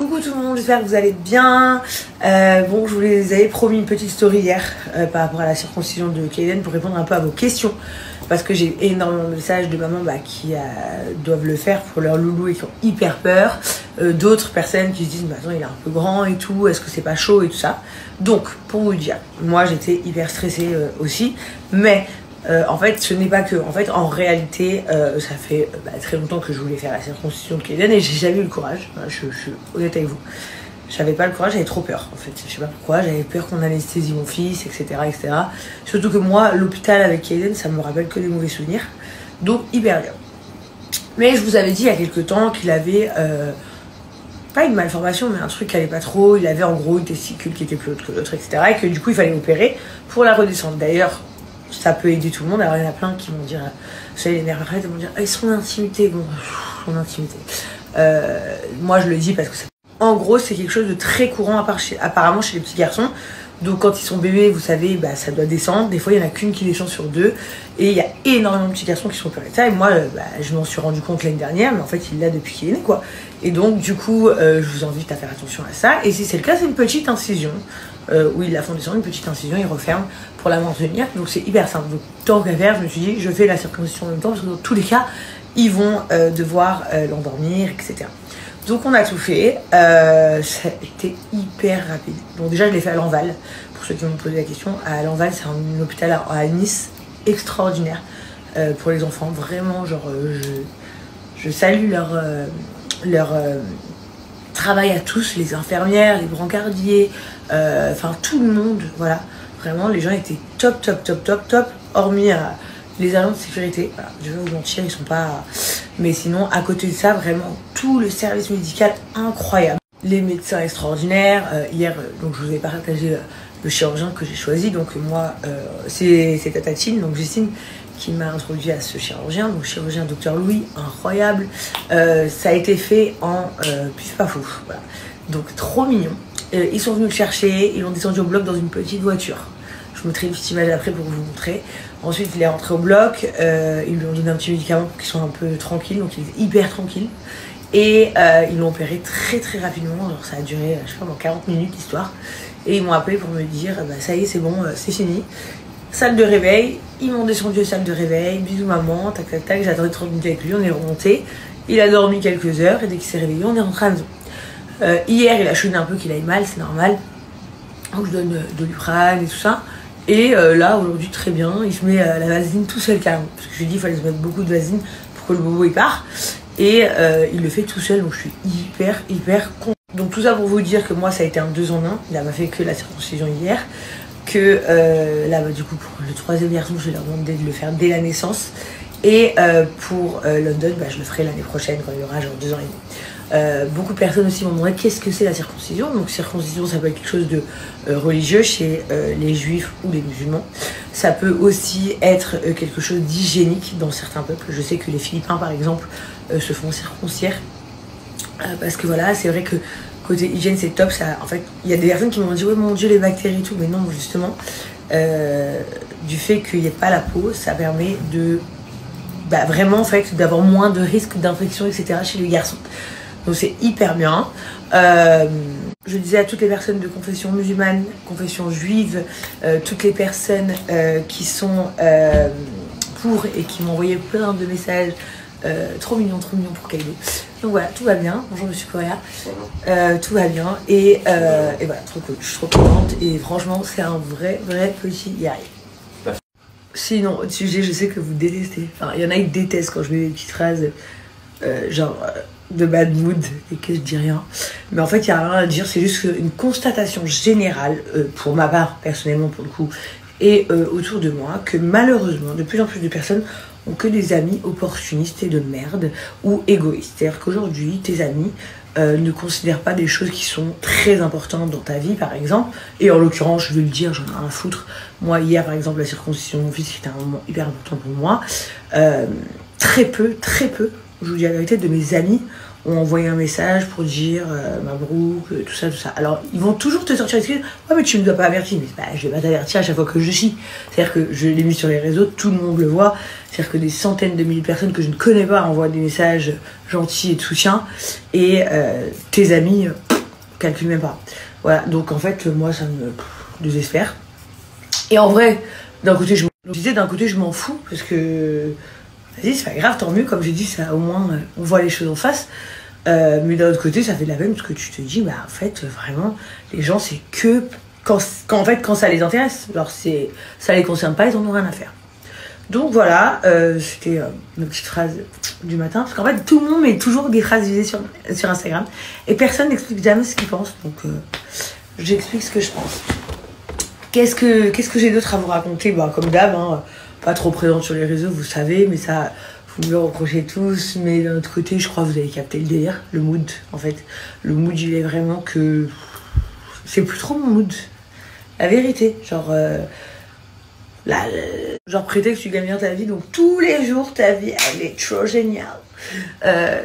Coucou tout le monde, j'espère que vous allez bien. Bon, je vous les avais promis une petite story hier par rapport à la circoncision de Kaden pour répondre un peu à vos questions. Parce que j'ai énormément de messages de mamans qui doivent le faire pour leur loulou et qui ont hyper peur. D'autres personnes qui se disent, attends, il est un peu grand et tout, est-ce que c'est pas chaud et tout ça. Donc, pour vous dire, moi j'étais hyper stressée aussi. Mais en fait, ce n'est pas que. En fait, en réalité, ça fait très longtemps que je voulais faire la circoncision de Kaden et j'ai jamais eu le courage. Je suis honnête avec vous. J'avais pas le courage, j'avais trop peur en fait. Je sais pas pourquoi, j'avais peur qu'on anesthésie mon fils, etc., etc. Surtout que moi, l'hôpital avec Kaden, ça me rappelle que des mauvais souvenirs. Donc, hyper bien. Mais je vous avais dit il y a quelques temps qu'il avait. Pas une malformation, mais un truc qui allait pas trop. Il avait en gros une testicule qui était plus haute que l'autre, etc. Et que du coup, il fallait opérer pour la redescendre. D'ailleurs, ça peut aider tout le monde. Alors il y en a plein qui vont dire, ça les nerfs arrêtent, ils vont dire, son intimité, bon, son intimité. Moi je le dis parce que en gros c'est quelque chose de très courant apparemment chez les petits garçons. Donc quand ils sont bébés, vous savez, ça doit descendre. Des fois il n'y en a qu'une qui descend sur deux. Et il y a énormément de petits garçons qui sont opérés de ça. Et moi je m'en suis rendu compte l'année dernière, mais en fait il l'a depuis qu'il est né quoi. Et donc du coup je vous invite à faire attention à ça. Et si c'est le cas, c'est une petite incision. Où ils la font descendre, une petite incision, ils referment pour la maintenir. Donc c'est hyper simple. Donc tant qu'à faire, je me suis dit, je fais la circoncision en même temps parce que dans tous les cas, ils vont devoir l'endormir, etc. Donc on a tout fait. Ça a été hyper rapide. Donc déjà, je l'ai fait à l'Enval. Pour ceux qui m'ont posé la question, à l'Enval, c'est un hôpital à Nice extraordinaire pour les enfants. Vraiment, genre, je salue leur travail à tous, les infirmières, les brancardiers, enfin tout le monde, voilà. Vraiment, les gens étaient top, hormis les agents de sécurité. Voilà, je vais vous mentir, ils sont pas. Mais sinon, à côté de ça, vraiment tout le service médical incroyable. Les médecins extraordinaires. Hier, donc je vous ai partagé le chirurgien que j'ai choisi. Donc moi, c'est Tatine, donc Justine, qui m'a introduit à ce chirurgien. Donc chirurgien Dr Louis, incroyable. Ça a été fait en pif pas fou. Voilà. Donc trop mignon. Ils sont venus le chercher, ils l'ont descendu au bloc dans une petite voiture. Je vous mettrai une petite image après pour vous montrer. Ensuite, il est rentré au bloc, ils lui ont donné un petit médicament pour qu'il soit un peu tranquille, donc il est hyper tranquille. Et ils l'ont opéré très rapidement, alors ça a duré, je sais pas, 40 minutes l'histoire. Et ils m'ont appelé pour me dire, ça y est, c'est bon, c'est fini. Salle de réveil, ils m'ont descendu à salle de réveil, bisous maman, tac, j'attendais 30 minutes avec lui, on est remonté. Il a dormi quelques heures et dès qu'il s'est réveillé, on est rentré à la maison. Hier, il a chouiné un peu qu'il aille mal, c'est normal. Donc je donne de l'Uprane et tout ça. Et là, aujourd'hui, très bien, il se met la vaseline tout seul carrément. Parce que je lui ai dit qu'il fallait se mettre beaucoup de vaseline pour que le bobo il part. Et il le fait tout seul, donc je suis hyper contente. Donc tout ça pour vous dire que moi, ça a été un 2 en 1. Il n'a pas fait que la circoncision hier. Que là, du coup, pour le troisième garçon, je vais leur demander de le faire dès la naissance. Et pour London, je le ferai l'année prochaine quand il aura genre 2 ans et demi. Beaucoup de personnes aussi m'ont demandé qu'est-ce que c'est la circoncision. Donc circoncision, ça peut être quelque chose de religieux chez les juifs ou les musulmans. Ça peut aussi être quelque chose d'hygiénique dans certains peuples. Je sais que les Philippins par exemple se font circoncire parce que voilà, c'est vrai que côté hygiène c'est top. Ça, en fait, il y a des personnes qui m'ont dit ouais mon dieu les bactéries et tout, mais non justement du fait qu'il n'y ait pas la peau, ça permet de vraiment en fait d'avoir moins de risques d'infection etc chez les garçons. Donc c'est hyper bien. Je disais à toutes les personnes de confession musulmane, confession juive, toutes les personnes qui sont pour et qui m'ont envoyé plein de messages trop mignon pour Kaido. Donc voilà, tout va bien. Bonjour Monsieur Correa. Tout va bien et voilà, trop cool. Je suis trop contente et franchement c'est un vrai petit guerrier. Sinon, autre sujet, je sais que vous détestez. Enfin, il y en a qui détestent quand je mets des petites phrases de bad mood et que je dis rien. Mais en fait, il n'y a rien à dire. C'est juste une constatation générale, pour ma part, personnellement, pour le coup, et autour de moi, que malheureusement, de plus en plus de personnes ont que des amis opportunistes et de merde ou égoïstes. C'est-à-dire qu'aujourd'hui, tes amis ne considèrent pas des choses qui sont très importantes dans ta vie, par exemple. Et en l'occurrence, je vais le dire, j'en ai rien à foutre. Moi, hier, par exemple, la circoncision de mon fils, qui était un moment hyper important pour moi. Très peu, je vous dis la vérité, de mes amis ont envoyé un message pour dire Mabrouk, tout ça. Alors, ils vont toujours te sortir l'excuse. Ouais, mais tu me dois pas avertir. Mais je vais pas t'avertir à chaque fois que je chie. C'est-à-dire que je l'ai mis sur les réseaux, tout le monde le voit. C'est-à-dire que des centaines de milliers de personnes que je ne connais pas envoient des messages gentils et de soutien. Et tes amis, calcule même pas. Voilà, donc en fait, moi, ça me désespère. Et en vrai, d'un côté, je m'en fous, parce que, vas-y, c'est pas grave, tant mieux, comme j'ai dit, ça, au moins, on voit les choses en face. Mais d'un autre côté, ça fait de la peine, parce que tu te dis, bah, en fait, vraiment, les gens, c'est que quand ça les intéresse. Alors, ça les concerne pas, ils en ont rien à faire. Donc voilà, c'était une petite phrase du matin, parce qu'en fait tout le monde met toujours des phrases visées sur Instagram, et personne n'explique jamais ce qu'il pense, donc j'explique ce que je pense. Qu'est-ce que j'ai d'autre à vous raconter? Bah, comme d'hab, hein, pas trop présente sur les réseaux, vous savez, mais ça, vous me le reprochez tous, mais d'un autre côté, je crois que vous avez capté le délire, le mood, en fait. Le mood, il est vraiment que... c'est plus trop mon mood, la vérité, genre... genre prétexte que tu gagnes bien ta vie, donc tous les jours ta vie elle est trop géniale.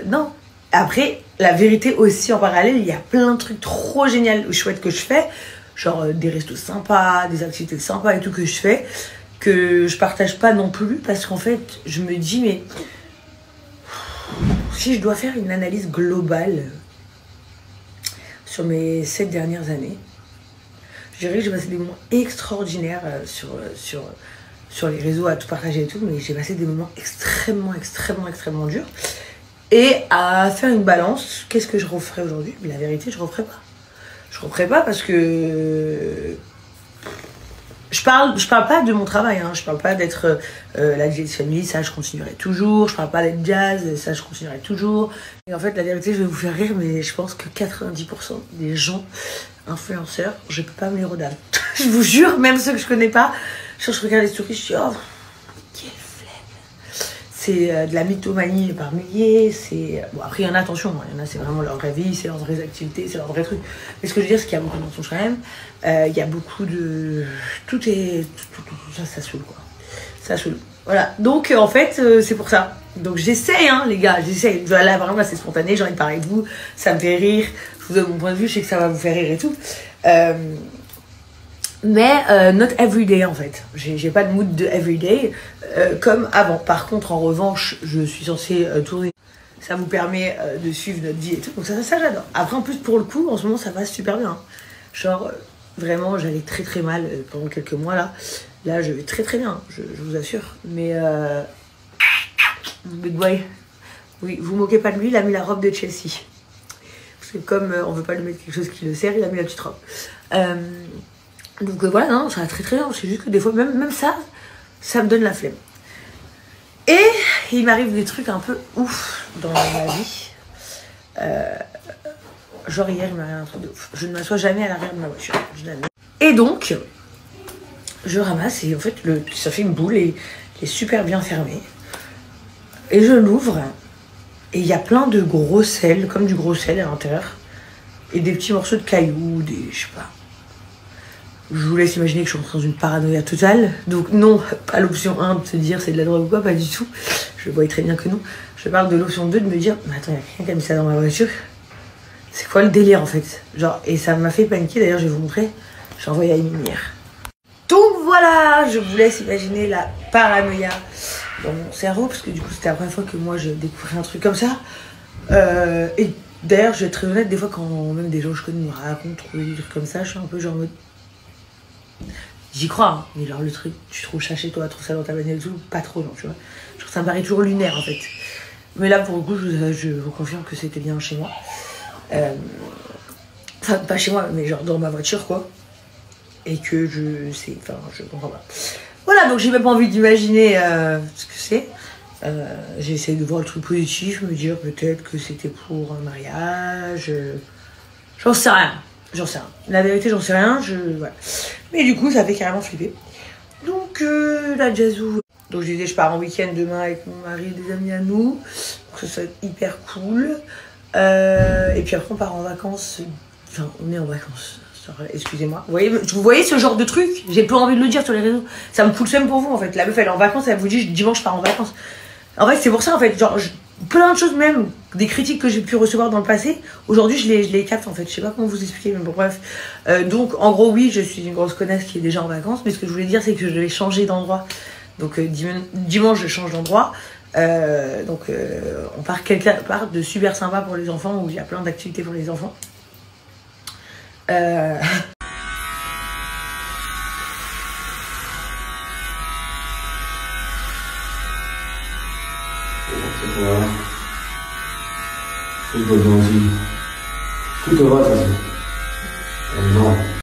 Non. Après, la vérité aussi en parallèle, il y a plein de trucs trop géniaux, chouettes que je fais, genre des restos sympas, des activités sympas et tout que je fais, que je partage pas non plus, parce qu'en fait je me dis, mais si je dois faire une analyse globale sur mes 7 dernières années, je dirais que j'ai passé des moments extraordinaires sur les réseaux à tout partager et tout, mais j'ai passé des moments extrêmement durs. Et à faire une balance, qu'est-ce que je referais aujourd'hui? Mais la vérité, je referais pas. Je referais pas parce que... Je parle pas de mon travail, hein. Je parle pas d'être la DJ Family, ça je continuerai toujours. Je parle pas d'être jazz, ça je continuerai toujours. Et en fait, la vérité, je vais vous faire rire, mais je pense que 90% des gens influenceurs, je peux pas me les redonner. Je vous jure, même ceux que je connais pas, je regarde les stories, je dis oh, quelle flemme. C'est de la mythomanie par milliers, c'est... Bon, après, il y en a, attention, hein, il y en a, c'est vraiment leur vraie vie, c'est leurs vraies activités, c'est leurs vrais trucs. Mais ce que je veux dire, c'est qu'il y a beaucoup de mensonges quand même. Il y a beaucoup de... Tout ça saoule, quoi. Ça saoule. Voilà, donc en fait, c'est pour ça. Donc j'essaye, hein, les gars, j'essaye. Là, vraiment, c'est spontané, j'ai envie de parler de vous, ça me fait rire. Je vous donne mon point de vue, je sais que ça va vous faire rire et tout. Mais not everyday, en fait. J'ai pas de mood de everyday comme avant. Par contre, en revanche, je suis censée tourner. Ça vous permet de suivre notre vie et tout. Donc ça j'adore. Après, en plus, pour le coup, en ce moment, ça va super bien. Hein. Genre, vraiment, j'allais très mal pendant quelques mois, là. Là, je vais très bien, hein, je vous assure. Mais, big boy, oui, vous moquez pas de lui, il a mis la robe de Chelsea. Parce que comme on veut pas lui mettre quelque chose qui le sert, il a mis la petite robe. Donc voilà, non, ça va très bien. C'est juste que des fois, même ça me donne la flemme. Et il m'arrive des trucs un peu ouf dans ma vie. Genre hier, il m'arrive un truc de ouf. Je ne m'assois jamais à l'arrière de ma voiture. Et donc, je ramasse et en fait, ça fait une boule et il est super bien fermé. Et je l'ouvre et il y a plein de gros sel, comme du gros sel à l'intérieur. Et des petits morceaux de cailloux, je sais pas. Je vous laisse imaginer que je suis rentrée dans une paranoïa totale. Donc non, pas l'option 1 de se dire c'est de la drogue ou quoi, pas du tout. Je vois très bien que non. Je parle de l'option 2 de me dire, mais attends, il y a quelqu'un qui a mis ça dans ma voiture. C'est quoi le délire en fait? Genre, et ça m'a fait paniquer, d'ailleurs je vais vous montrer. J'ai envoyé à une lumière. Donc voilà, je vous laisse imaginer la paranoïa dans mon cerveau, parce que du coup c'était la première fois que moi je découvrais un truc comme ça. Et d'ailleurs, je vais être très honnête, des fois quand même des gens que je connais me racontent des trucs comme ça, je suis un peu genre en mode... J'y crois, hein, mais genre le truc, tu trouves ça chez toi, tu trouves ça dans ta bagnole et tout, pas trop, non, tu vois. Genre, ça me paraît toujours lunaire en fait. Mais là, pour le coup, je vous confirme que c'était bien chez moi. Enfin, pas chez moi, mais genre dans ma voiture, quoi. Et que je comprends pas. Voilà, donc j'ai même pas envie d'imaginer ce que c'est. J'ai essayé de voir le truc positif, me dire peut-être que c'était pour un mariage. J'en sais rien. La vérité, j'en sais rien. Voilà. Mais du coup, ça fait carrément flipper. Donc, la jazzou. Donc, je disais, je pars en week-end demain avec mon mari et des amis à nous. Donc, ça va être hyper cool. Et puis après, on part en vacances. Enfin, on est en vacances. Excusez-moi. Vous voyez ce genre de truc? J'ai pas envie de le dire sur les réseaux. Ça me fout le seum pour vous, en fait. La meuf, elle est en vacances, elle vous dit, dimanche, je pars en vacances. En fait, c'est pour ça, en fait. Genre, plein de choses, même des critiques que j'ai pu recevoir dans le passé, aujourd'hui, je les capte, en fait. Je sais pas comment vous expliquer, mais bon, bref. Donc, en gros, oui, je suis une grosse connasse qui est déjà en vacances. Mais ce que je voulais dire, c'est que je vais changer d'endroit. Donc, dimanche, je change d'endroit. On part quelque part de super sympa pour les enfants, où il y a plein d'activités pour les enfants. Voilà. Tout va bien aussi. Tout va bien. Non.